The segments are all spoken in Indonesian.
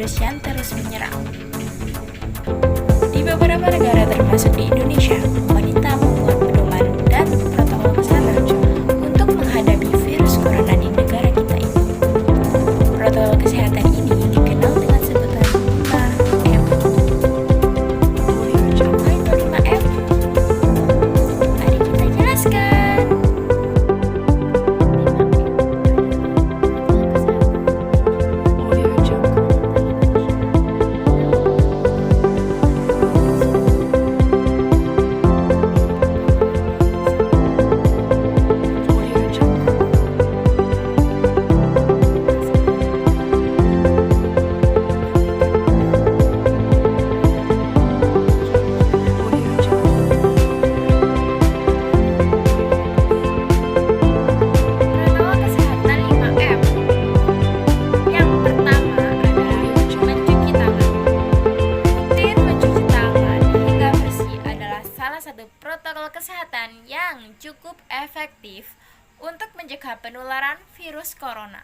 virus yang terus menyerang. Di beberapa negara termasuk di Indonesia, pemerintah membuat pedoman dan protokol kesehatan untuk menghadapi virus corona di negara kita ini. Protokol kesehatan ini dikenal dengan sebutan 5M. Apa itu 5M? Mari kita jelaskan. 5M. Protokol kesehatan yang cukup efektif untuk mencegah penularan virus corona.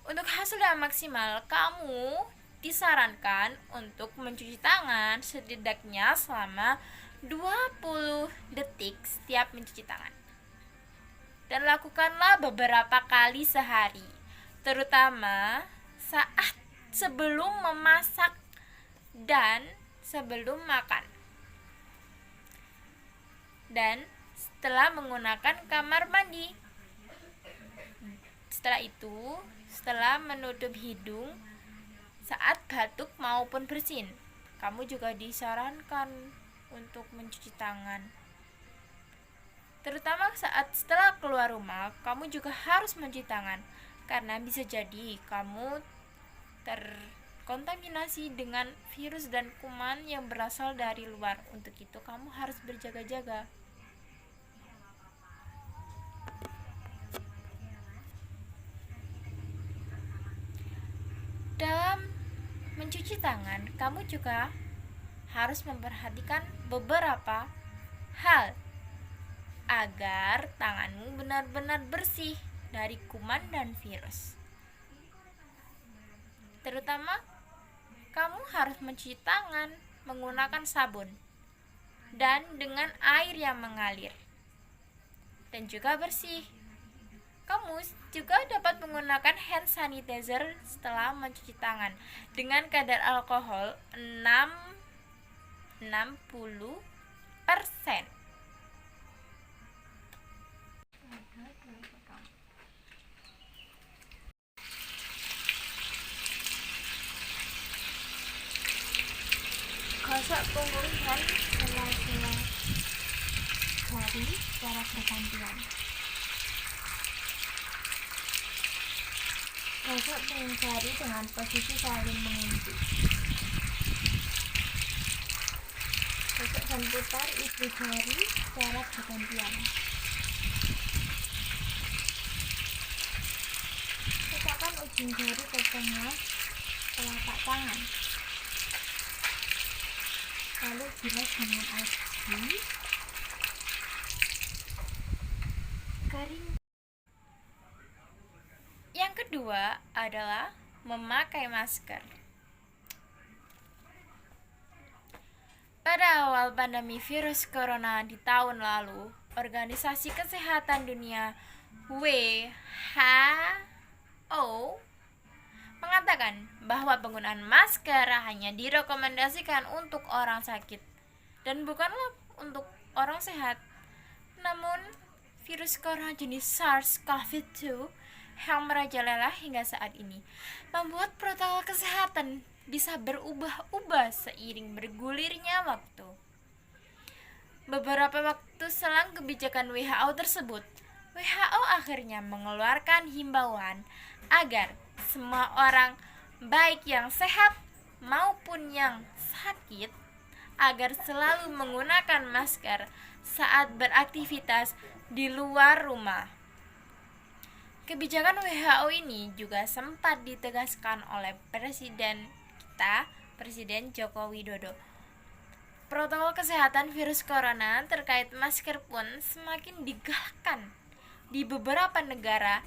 Untuk hasil yang maksimal, kamu disarankan untuk mencuci tangan setidaknya selama 20 detik setiap mencuci tangan. Dan lakukanlah beberapa kali sehari, terutama saat sebelum memasak dan sebelum makan. Dan setelah menggunakan kamar mandi. Setelah itu, setelah menutup hidung saat batuk maupun bersin, kamu juga disarankan untuk mencuci tangan. Terutama saat setelah keluar rumah, kamu juga harus mencuci tangan karena bisa jadi kamu terkontaminasi dengan virus dan kuman yang berasal dari luar. Untuk itu, kamu harus berjaga-jaga. Dalam mencuci tangan, kamu juga harus memperhatikan beberapa hal agar tanganmu benar-benar bersih dari kuman dan virus. Terutama, kamu harus mencuci tangan menggunakan sabun dan dengan air yang mengalir dan juga bersih. Kamu juga dapat menggunakan hand sanitizer setelah mencuci tangan dengan kadar alkohol 60%. Gosok punggung dan sela-sela jari secara bergantian. Gosok punggung jari dengan posisi saling mengunci. Gosok dan putar ibu jari secara bergantian. Letakkan ujung jari ke tengah telapak tangan. Lalu bilas dengan air bersih. Kering. Yang kedua adalah memakai masker. Pada awal pandemi virus corona di tahun lalu, Organisasi Kesehatan Dunia WHO mengatakan bahwa penggunaan masker hanya direkomendasikan untuk orang sakit dan bukanlah untuk orang sehat. Namun, virus corona jenis SARS-CoV-2 yang merajalela hingga saat ini membuat protokol kesehatan bisa berubah-ubah seiring bergulirnya waktu. Beberapa waktu selang kebijakan WHO tersebut, WHO akhirnya mengeluarkan himbauan agar semua orang, baik yang sehat maupun yang sakit, agar selalu menggunakan masker saat beraktivitas di luar rumah. Kebijakan WHO ini juga sempat ditegaskan oleh Presiden Joko Widodo. Protokol kesehatan virus corona terkait masker pun semakin digalakkan di beberapa negara,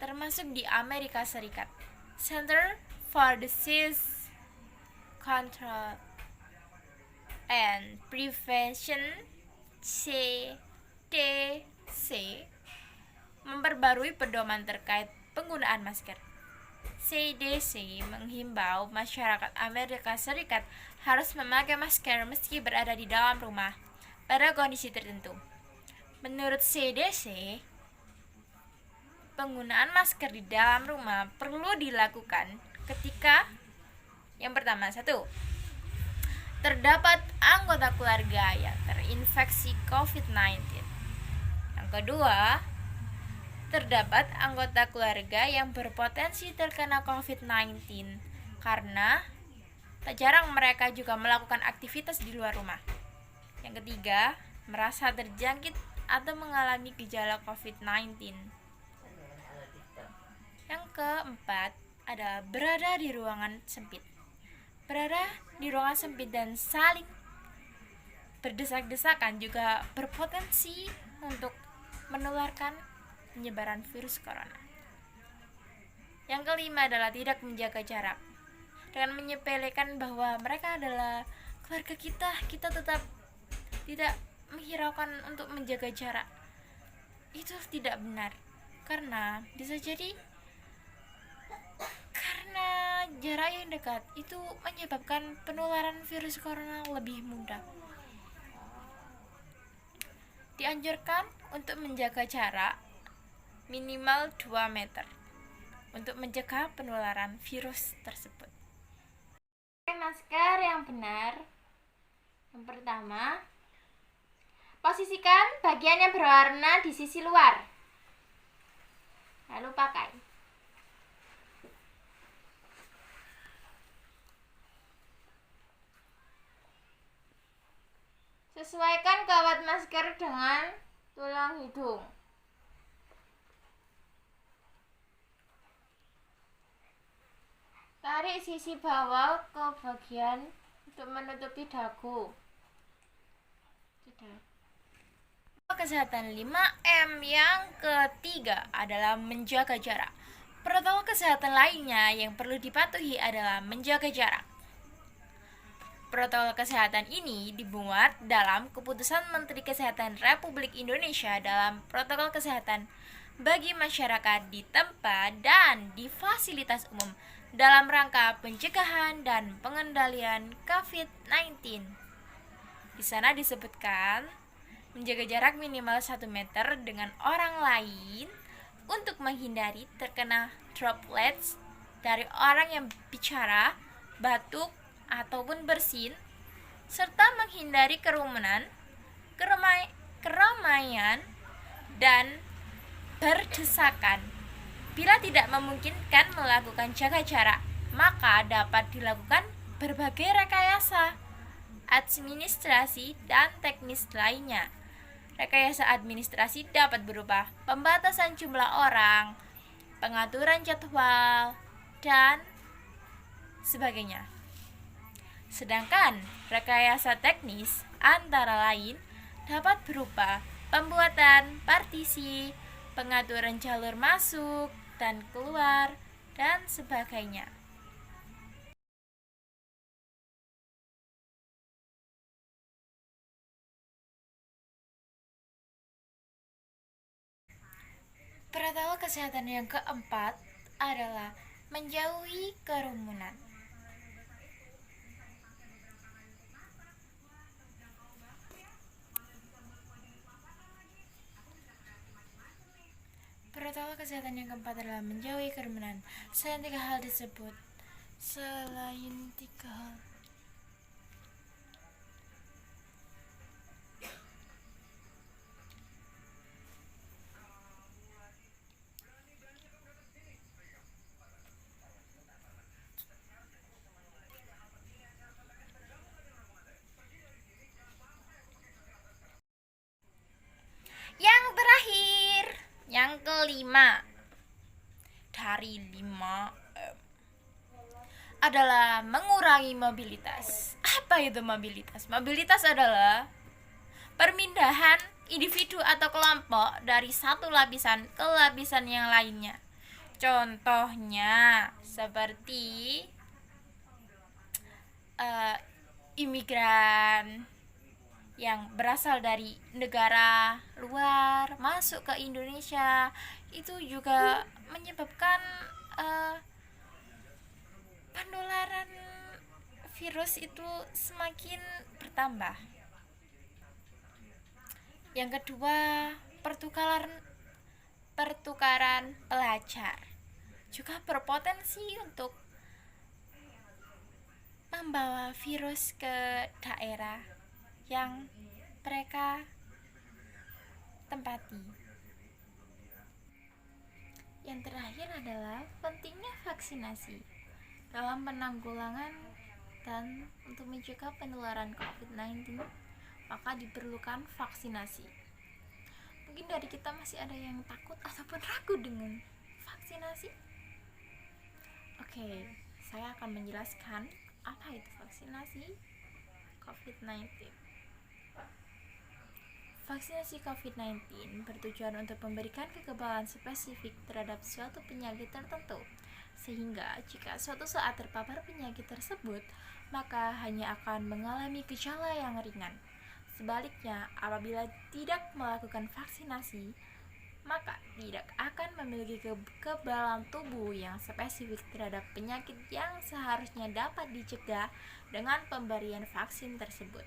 termasuk di Amerika Serikat. Center for Disease Control and Prevention CDC memperbarui pedoman terkait penggunaan masker. CDC menghimbau masyarakat Amerika Serikat harus memakai masker meski berada di dalam rumah pada kondisi tertentu. Menurut CDC, penggunaan masker di dalam rumah perlu dilakukan ketika yang pertama, 1. Terdapat anggota keluarga yang terinfeksi COVID-19. Yang kedua, terdapat anggota keluarga yang berpotensi terkena COVID-19 karena tak jarang mereka juga melakukan aktivitas di luar rumah. Yang ketiga, merasa terjangkit atau mengalami gejala COVID-19. Yang keempat adalah berada di ruangan sempit. Berada di ruangan sempit dan saling berdesak-desakan juga berpotensi untuk menularkan penyebaran virus corona. Yang kelima adalah tidak menjaga jarak. Dengan menyepelekan bahwa mereka adalah keluarga kita tetap tidak menghiraukan untuk menjaga jarak. Itu tidak benar. Karena bisa jadi karena jarak yang dekat itu menyebabkan penularan virus corona lebih mudah. Dianjurkan untuk menjaga jarak minimal 2 meter untuk mencegah penularan virus tersebut. Masker yang benar. Yang pertama, posisikan bagian yang berwarna di sisi luar. Lalu pakai. Sesuaikan kawat masker dengan tulang hidung. Tarik sisi bawah ke bagian untuk menutupi dagu. Kesehatan 5M yang ketiga adalah menjaga jarak. Protokol kesehatan lainnya yang perlu dipatuhi adalah menjaga jarak. Protokol kesehatan ini dimuat dalam Keputusan Menteri Kesehatan Republik Indonesia dalam Protokol Kesehatan bagi masyarakat di tempat dan di fasilitas umum dalam rangka pencegahan dan pengendalian COVID-19. Di sana disebutkan menjaga jarak minimal 1 meter dengan orang lain untuk menghindari terkena droplets dari orang yang bicara, batuk, ataupun bersin, serta menghindari kerumunan, keramaian, dan berdesakan. Bila tidak memungkinkan melakukan jaga jarak, maka dapat dilakukan berbagai rekayasa administrasi dan teknis lainnya. Rekayasa administrasi dapat berupa pembatasan jumlah orang, pengaturan jadwal, dan sebagainya. Sedangkan rekayasa teknis antara lain dapat berupa pembuatan partisi, pengaturan jalur masuk dan keluar, dan sebagainya. Protokol kesehatan yang keempat adalah menjauhi kerumunan. Protokol kesehatan yang keempat adalah menjauhi kerumunan. Selain tiga hal tersebut, yang terakhir, yang kelima dari 5M adalah mengurangi mobilitas. Apa itu mobilitas? Mobilitas adalah perpindahan individu atau kelompok dari satu lapisan ke lapisan yang lainnya. Contohnya seperti imigran yang berasal dari negara luar masuk ke Indonesia, itu juga menyebabkan penularan virus itu semakin bertambah. Yang kedua, pertukaran pelajar juga berpotensi untuk membawa virus ke daerah yang mereka tempati. Yang terakhir adalah pentingnya vaksinasi dalam penanggulangan dan untuk mencegah penularan COVID-19, maka diperlukan vaksinasi. Mungkin dari kita masih ada yang takut ataupun ragu dengan vaksinasi. Oke, saya akan menjelaskan apa itu vaksinasi COVID-19. Vaksinasi COVID-19 bertujuan untuk memberikan kekebalan spesifik terhadap suatu penyakit tertentu, sehingga jika suatu saat terpapar penyakit tersebut, maka hanya akan mengalami gejala yang ringan. Sebaliknya, apabila tidak melakukan vaksinasi, maka tidak akan memiliki kekebalan tubuh yang spesifik terhadap penyakit yang seharusnya dapat dicegah dengan pemberian vaksin tersebut.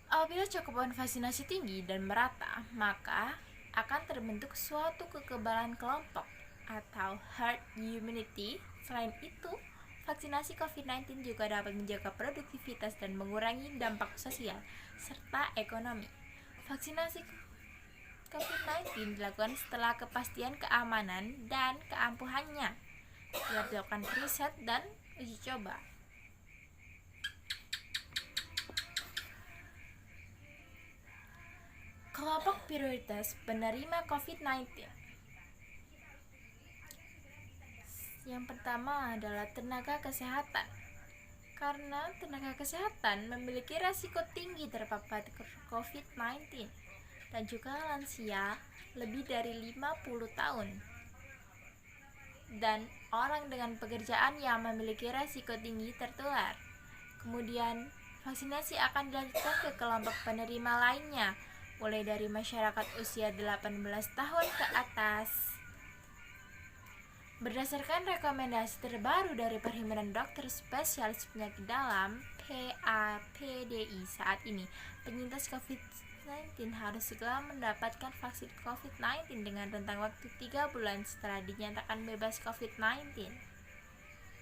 Apabila cakupan vaksinasi tinggi dan merata, maka akan terbentuk suatu kekebalan kelompok atau herd immunity. Selain itu, vaksinasi COVID-19 juga dapat menjaga produktivitas dan mengurangi dampak sosial serta ekonomi. Vaksinasi COVID-19 dilakukan setelah kepastian keamanan dan keampuhannya, dilakukan riset dan uji coba. Kelompok prioritas penerima COVID-19. Yang pertama adalah tenaga kesehatan. Karena tenaga kesehatan memiliki resiko tinggi terpapar COVID-19 dan juga lansia lebih dari 50 tahun. Dan orang dengan pekerjaan yang memiliki resiko tinggi tertular. Kemudian, vaksinasi akan dilanjutkan ke kelompok penerima lainnya, mulai dari masyarakat usia 18 tahun ke atas. Berdasarkan rekomendasi terbaru dari Perhimpunan Dokter Spesialis Penyakit Dalam (PAPDI) saat ini, penyintas COVID-19 harus segera mendapatkan vaksin COVID-19 dengan rentang waktu 3 bulan setelah dinyatakan bebas COVID-19.